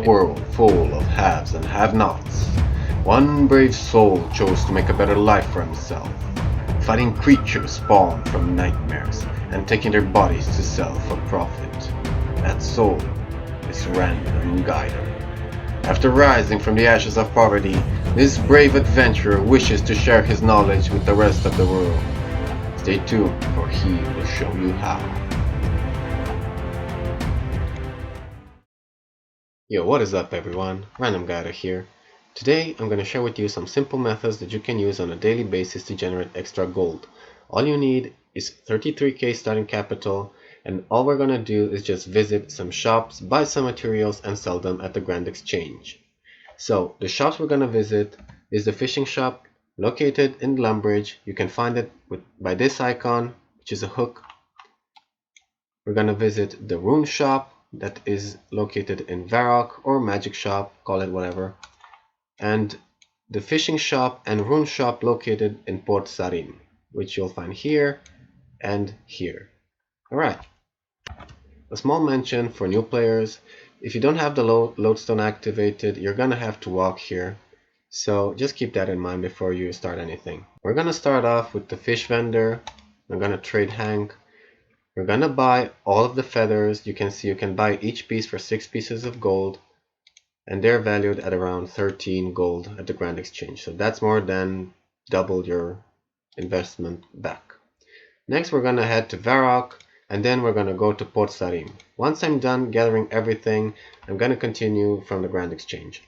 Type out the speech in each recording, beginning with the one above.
world full of haves and have-nots, one brave soul chose to make a better life for himself, fighting creatures spawned from nightmares and taking their bodies to sell for profit. That soul is Random Guider. After rising from the ashes of poverty, this brave adventurer wishes to share his knowledge with the rest of the world. Stay tuned, for he will show you how. Yo, what is up everyone? Random Guider here. Today I'm going to share with you some simple methods that you can use on a daily basis to generate extra gold. All you need is 33k starting capital, and all we're going to do is just visit some shops, buy some materials and sell them at the Grand Exchange. So the shops we're going to visit is the fishing shop located in Lumbridge. You can find it by this icon, which is a hook. We're going to visit the rune shop that is located in Varrock, or magic shop, call it whatever, and the fishing shop and rune shop located in Port Sarim, which you'll find here and here. Alright, a small mention for new players: if you don't have the lodestone activated, you're gonna have to walk here, so just keep that in mind before you start anything. We're gonna start off with the fish vendor. I'm gonna trade Hank. We're gonna buy all of the feathers. You can see you can buy each piece for 6 pieces of gold, and they're valued at around 13 gold at the Grand Exchange, so that's more than double your investment back. Next we're gonna head to Varrock, and then we're gonna go to Port Sarim. Once I'm done gathering everything, I'm gonna continue from the Grand Exchange.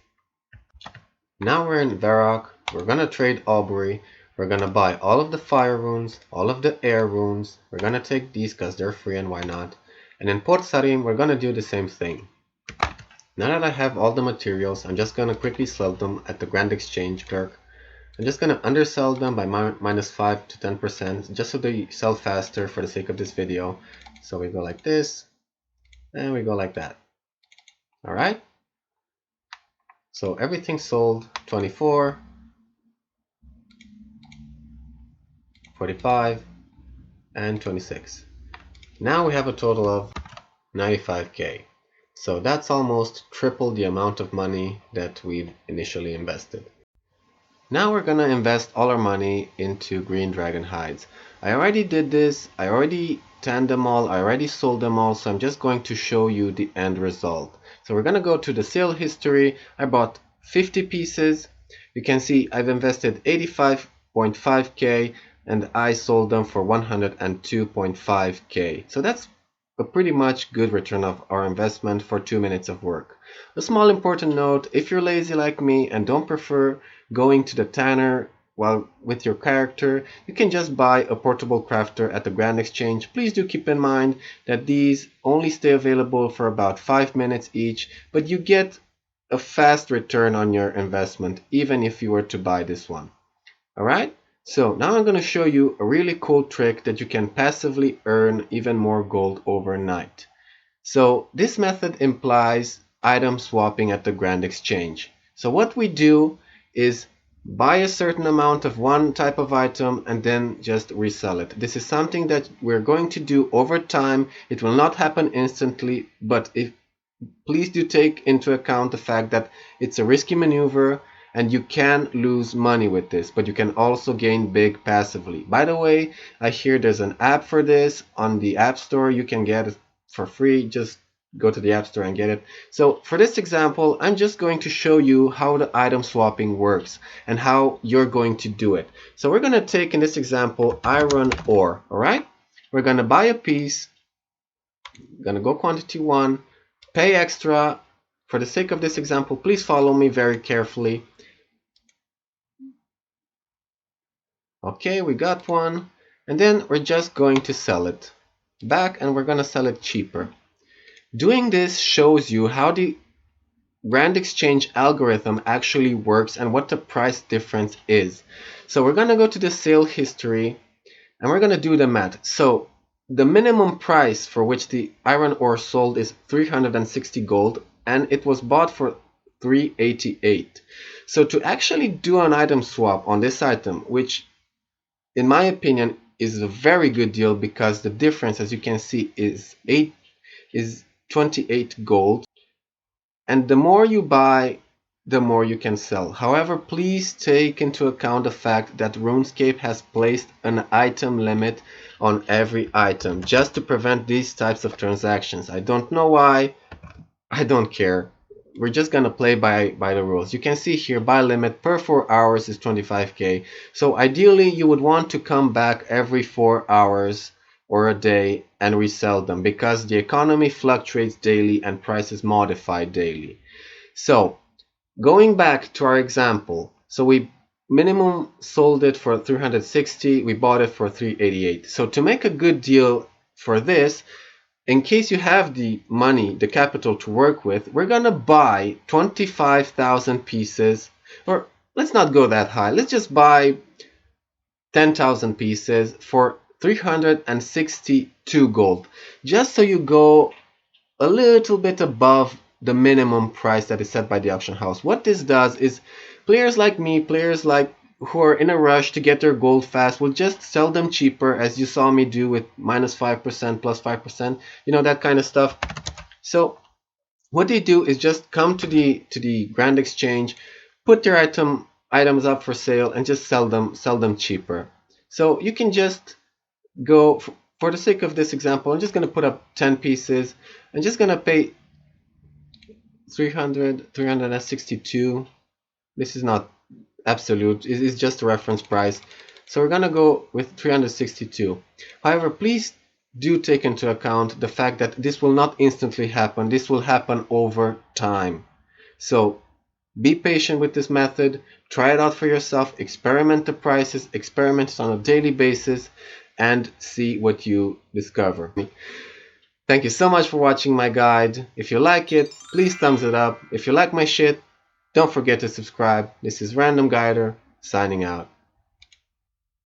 Now we're in Varrock. We're gonna trade Aubrey. We're gonna buy all of the fire runes, all of the air runes. We're gonna take these because they're free, and why not? And in Port Sarim, we're gonna do the same thing. Now that I have all the materials, I'm just gonna quickly sell them at the Grand Exchange clerk. I'm just gonna undersell them by minus 5 to 10%, just so they sell faster for the sake of this video. So we go like this, and we go like that. Alright? So everything sold: 24, 45, and 26. Now we have a total of 95k. So that's almost triple the amount of money that we've initially invested. Now we're gonna invest all our money into green dragon hides. I already did this, I already tanned them all, I already sold them all, so I'm just going to show you the end result. So we're gonna go to the sale history. I bought 50 pieces. You can see I've invested 85.5k and I sold them for 102.5k. So that's a pretty much good return of our investment for 2 minutes of work. A small important note: if you're lazy like me and don't prefer going to the tanner while with your character, you can just buy a portable crafter at the Grand Exchange. Please do keep in mind that these only stay available for about 5 minutes each, but you get a fast return on your investment even if you were to buy this one. Alright? So now I'm going to show you a really cool trick that you can passively earn even more gold overnight. So this method implies item swapping at the Grand Exchange. So what we do is buy a certain amount of one type of item and then just resell it. This is something that we're going to do over time. It will not happen instantly, but please do take into account the fact that it's a risky maneuver and you can lose money with this, but you can also gain big passively. By the way, I hear there's an app for this on the App Store. You can get it for free. Just go to the App Store and get it. So for this example, I'm just going to show you how the item swapping works and how you're going to do it. So we're going to take, in this example, iron ore. Alright? We're going to buy a piece. Going to go quantity 1, pay extra. For the sake of this example, please follow me very carefully. Okay, we got one, and then we're just going to sell it back, and we're going to sell it cheaper. Doing this shows you how the Grand Exchange algorithm actually works and what the price difference is. So we're going to go to the sale history and we're going to do the math. So the minimum price for which the iron ore sold is 360 gold, and it was bought for 388. So to actually do an item swap on this item, which in my opinion is a very good deal, because the difference, as you can see, is 28 gold. And the more you buy, the more you can sell. However, please take into account the fact that RuneScape has placed an item limit on every item just to prevent these types of transactions. I don't know why. I don't care. We're just gonna play by the rules. You can see here buy limit per 4 hours is 25k. So ideally you would want to come back every 4 hours or a day and resell them, because the economy fluctuates daily and prices modify daily. So going back to our example, so we minimum sold it for 360, we bought it for 388. So to make a good deal for this, in case you have the money, the capital to work with, we're gonna buy 25,000 pieces, or let's not go that high, let's just buy 10,000 pieces for 362 gold, just so you go a little bit above the minimum price that is set by the auction house. What this does is players like me, players like who are in a rush to get their gold fast, will just sell them cheaper, as you saw me do with -5%, +5%, you know, that kind of stuff. So what they do is just come to the Grand Exchange, put their items up for sale, and just sell them cheaper. So you can just go, for the sake of this example, I'm just going to put up 10 pieces. I'm just going to pay 362. This is not absolute, it is just a reference price. So we're gonna go with 362. However, please do take into account the fact that this will not instantly happen. This will happen over time. So be patient with this method, try it out for yourself, experiment the prices, experiment it on a daily basis, and see what you discover. Thank you so much for watching my guide. If you like it, please thumbs it up. If you like my shit, don't forget to subscribe. This is Random Guider, signing out.